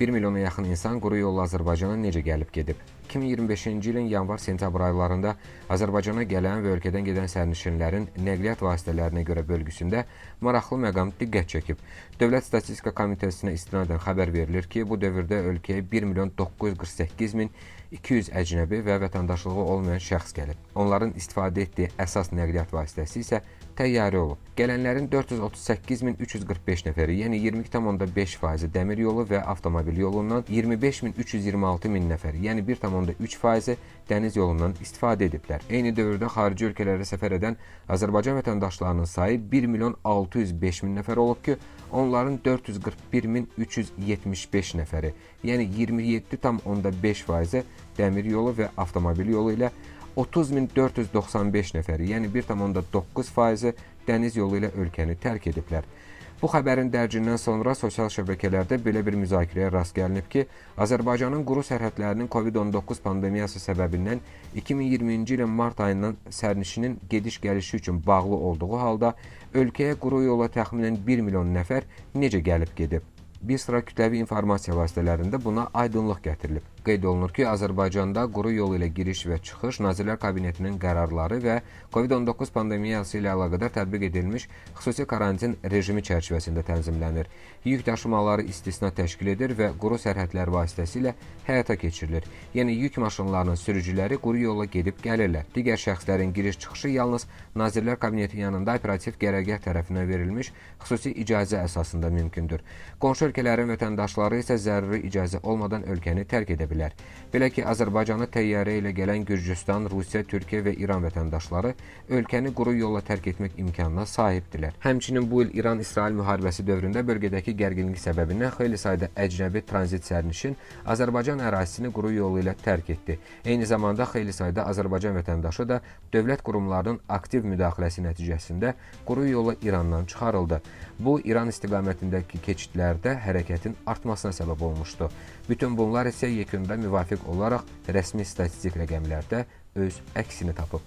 1 milyona yaxın insan quru yolla Azərbaycana necə gəlib gedib? 2025-ci ilin yanvar-sentyabr aylarında Azərbaycana gələn və ölkədən gedən sərnişinlərin nəqliyyat vasitələrinə görə bölgüsündə maraqlı məqam diqqət çəkib. Dövlət Statistika Komitəsinə istinadən xəbər verilir ki, bu dövrdə ölkəyə 1 milyon 948 min 200 əcnəbi və vətəndaşlığı olmayan şəxs gəlib. Onların istifadə etdiyi əsas nəqliyyat vasitəsi isə təyyarə olub. Gələnlərin 438.345 nəfəri, yəni 22,5% dəmir yolu və avtomobil yolundan, 25.326 min nəfəri, yəni 1,3% dəniz yolundan istifadə ediblər. Eyni dövrdə xarici ölkələrə səfər edən Azərbaycan vətəndaşlarının sayı 1 milyon 605 min nəfər olub ki, onların 441.375 nəfəri, yəni 27,5% dəmir yolu və avtomobil yolu ilə 30.495 nəfəri, yəni 1,9% dəniz yolu ilə ölkəni tərk ediblər. Bu xəbərin dərcindən sonra sosial şəbəkələrdə belə bir müzakirəyə rast gəlinib ki, Azərbaycanın quru sərhədlərinin COVID-19 pandemiyası səbəbindən 2020-ci ilin mart ayından sərnişinin gediş-gəlişi üçün bağlı olduğu halda ölkəyə quru yola təxminən 1 milyon nəfər necə gəlib gedib? Bir sıra kütləvi informasiya vasitələrində buna aydınlıq gətirilib. Qeyd olunur ki, Azərbaycanda quru yol ilə giriş və çıxış Nazirlər Kabinetinin qərarları və COVID-19 pandemiyası ilə əlaqədar tətbiq edilmiş xüsusi karantin rejimi çərçivəsində tənzimlənir. Yük daşımaları istisna təşkil edir və quru sərhədlər vasitəsilə həyata keçirilir. Yəni, yük maşınlarının sürücüləri quru yola gedib gəlirlər. Digər şəxslərin giriş-çıxışı yalnız Nazirlər Kabineti yanında operativ qərargah tərəfindən verilmiş xüsusi icazə əsasında mümkündür. Qonşu ölkələrin vətəndaşları isə zəruri icazə olmadan ölkəni tərk edə bilər. Belə ki, Azərbaycanı təyyarə ilə gələn Gürcüstan, Rusiya, Türkiyə və İran vətəndaşları ölkəni quru yolla tərk etmək imkanına sahibdirlər. Həmçinin bu il İran-İsrail müharibəsi dövründə bölgədəki gərginlik səbəbindən xeyli sayda əcnəbi tranzit sərnişin Azərbaycan ərazisini quru yolu ilə tərk etdi. Eyni zamanda xeyli sayda Azərbaycan vətəndaşı da dövlət qurumlarının aktiv müdaxiləsi nəticəsində quru yola İrandan çıxarıldı. Bu, İran istiqamətindəki keçidlərdə hərəkətin artmasına səbəb olmuşdu. Bütün bunlar isə yekunda müvafiq olaraq rəsmi statistik rəqəmlərdə öz əksini tapıb.